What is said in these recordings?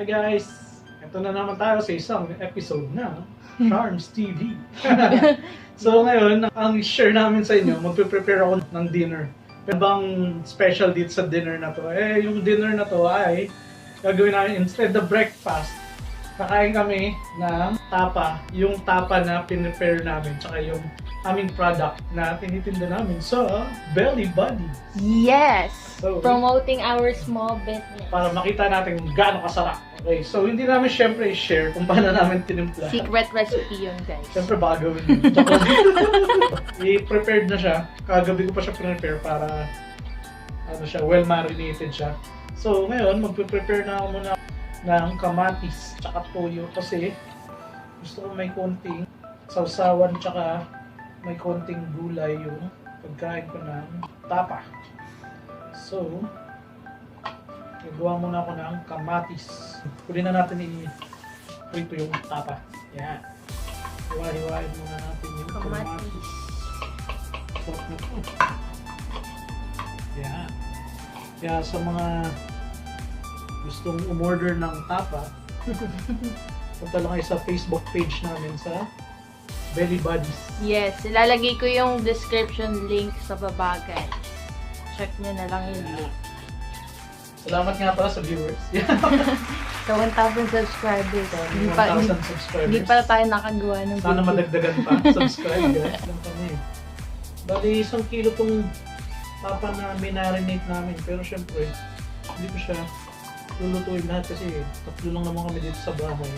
Hi guys! Ito na naman tayo sa isang episode na Charms TV. So ngayon, ang share namin sa inyo, magpe-prepare ako ng dinner. Pero bang special dito sa dinner na to? Yung dinner na to ay gagawin namin instead of breakfast. Kakain kami ng TAPA, yung TAPA na pinrepare namin, tsaka yung aming product na tinitinda namin sa Belly Buddy. Yes! So, Promoting our small business. para makita natin kung gaano kasarap. Okay, so hindi namin syempre i-share kung paano namin tinimpla. Secret recipe yun, guys. Syempre baka gawin yun. I-prepared na siya. Kagabi ko pa siya prepare para ano siya, well marinated siya. So ngayon, magpe-prepare na ako muna ng kamatis tsaka toyo kasi gusto ko may konting sausawan tsaka may konting gulay yung pagkain ko ng tapa. So, nagawa muna ako ng kamatis. Kunin na natin i-prito yung tapa. Yan. Hiwa-hiwain muna natin yung kamatis. Sarap na po. Yan. Kaya sa mga gustong umorder ng tapa, punta lang kayo sa Facebook page namin sa Belly Buddies. Yes, ilalagay ko yung description link sa baba, guys. Check nyo na lang yung link. Salamat nga pala sa viewers. Sa 1,000 subscribers. Hindi 1,000 subscribers. Hindi pa tayo nakagawa ng Sana video. madagdagan pa. Subscribe guys. Lang kami. Bali, 1 kilo tong tapa na minarinate namin. Pero syempre, hindi ko siya lulutuin lahat kasi 3 lang naman kami dito sa bahay.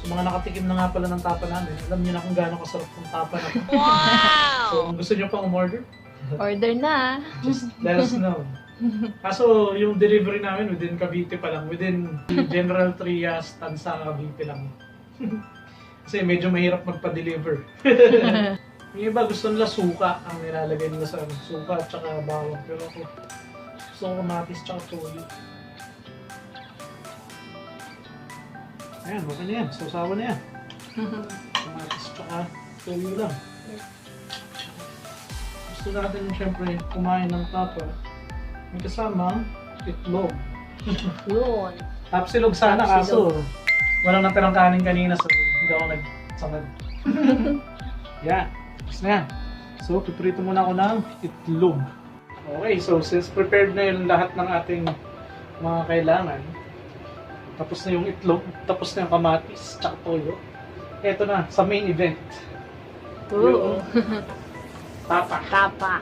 Sa mga nakatikim na nga pala ng tapa namin, alam niyo na kung gaano kasarap ng tapa na to. Wow! So, kung gusto niyo pang umorder, Order na. just let us know. Kaso yung delivery namin within Cavite pa lang, within General Trias, Tansa, Cavite lang. Kasi medyo mahirap magpa-deliver. Yung iba gusto nila suka ang nilalagay nila sa suka at saka bawang. Pero ako gusto ko kamatis at toyo. Ayan, okay na yan. Sausawa na yan. Kamatis at saka toyo lang. Gusto natin syempre kumain ng tapa. May kasamang itlog. Yun. Tapsilog sana kaso walang natirang kanin kanina so hindi ako nagsamad. Yan. Tapos na yan. So, piprito muna ako ng itlog. Okay, so since prepared na yung lahat ng ating mga kailangan, tapos na yung itlog, tapos na yung kamatis, tsaka toyo, eto na, sa main event. Ooh. Tapa. Tapa.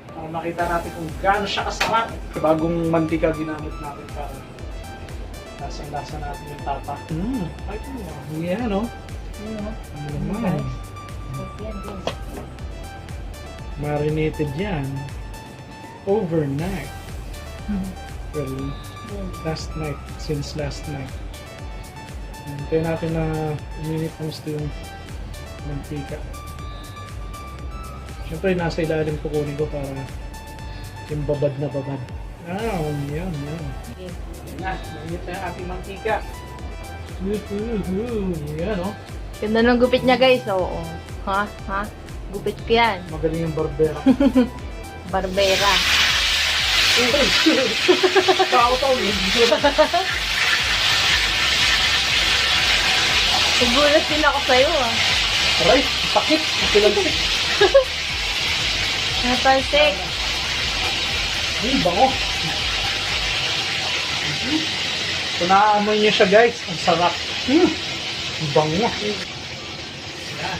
Para makita natin kung gaano siya kasarap. Bagong mantika ginamit natin para lasang-lasa natin yung tapa. Ay, yan o. Ano naman? Marinated yan. Overnight. Well, last night. Since last night. Hintayin natin na uminit ng gusto yung mantika. Siyempre, nasa ilalim kukunin ko para yung babad na babad. Yan. Yan na, mainit na yung ating mantika. Yan o. Ganda ng gupit niya, guys. Oo. Ha? Gupit ko yan. Magaling yung barbera. Barbera. Tao-tao yun. Nagulat din ako sa'yo, ah. Aray, sakit. Kilagsik. Natalsik. Ay, bango. Kung naaamoy niyo siya guys, ang sarap. Ang bango. Yan.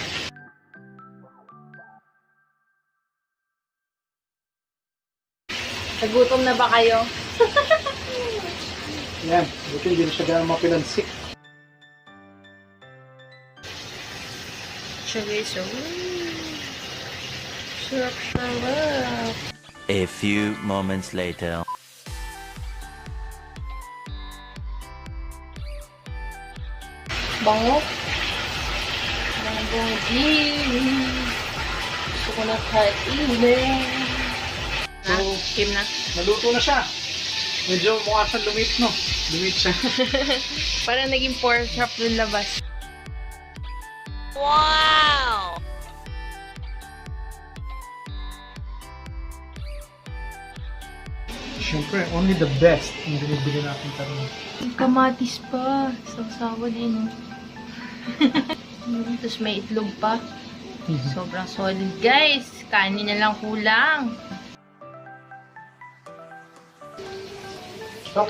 Nagutom na ba kayo? Yan. Buti hindi na siya gano'ng mapilansik. Siya guys, sarap. A few moments later. Bango. Bango din. Gusto ko na kainin. So, Kim na. naluto na siya. Medyo mukha siyang lumit, no? Lumit siya. Parang naging pork chop dun labas. Wow! Siyempre, only the best ang binibili natin karoon. Kamatis pa. Sawa din. Tapos may itlog pa. Sobrang solid, guys. Kanin na lang kulang. Stop.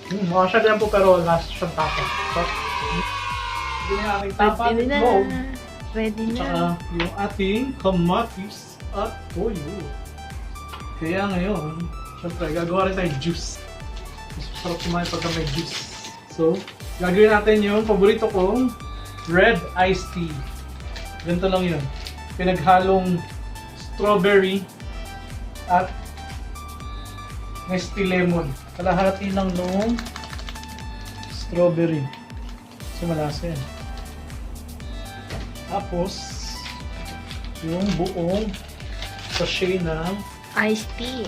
Mukha siya din po pero last siyang tapa. Stop. Hindi na ating tapa at Ready na. itlog. Ready na. Tsaka yung ating kamatis at toyo. Kaya ngayon, syempre, gagawa rin tayong juice. Mas masarap kumain pagka may juice. So, gagawin natin yung paborito kong red iced tea. Ganito lang yun. Pinaghalong strawberry at Nesty lemon. Kalahati lang nung strawberry. Kasi malasa yan. Tapos, yung buong sachet ng Iced tea.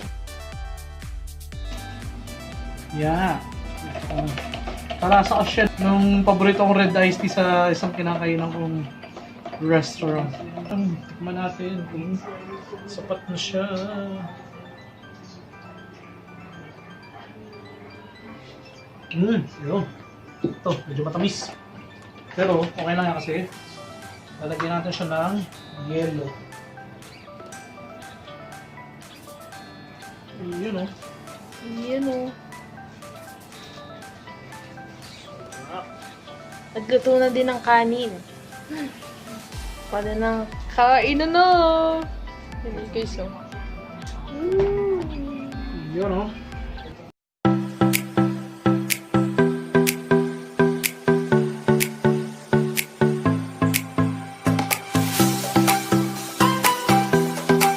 yeah. Palasa ko siya nung paborito kong red iced tea sa isang kinakainan kong restaurant. Tikman natin kung sapat na siya. Yun. Ito, medyo matamis. Pero, okay lang yan kasi lalagyan natin siya ng yellow. Yun o. Yun o. Nagluto na din ng kanin. Pwede na kain na na. Hindi guys o. Yun o.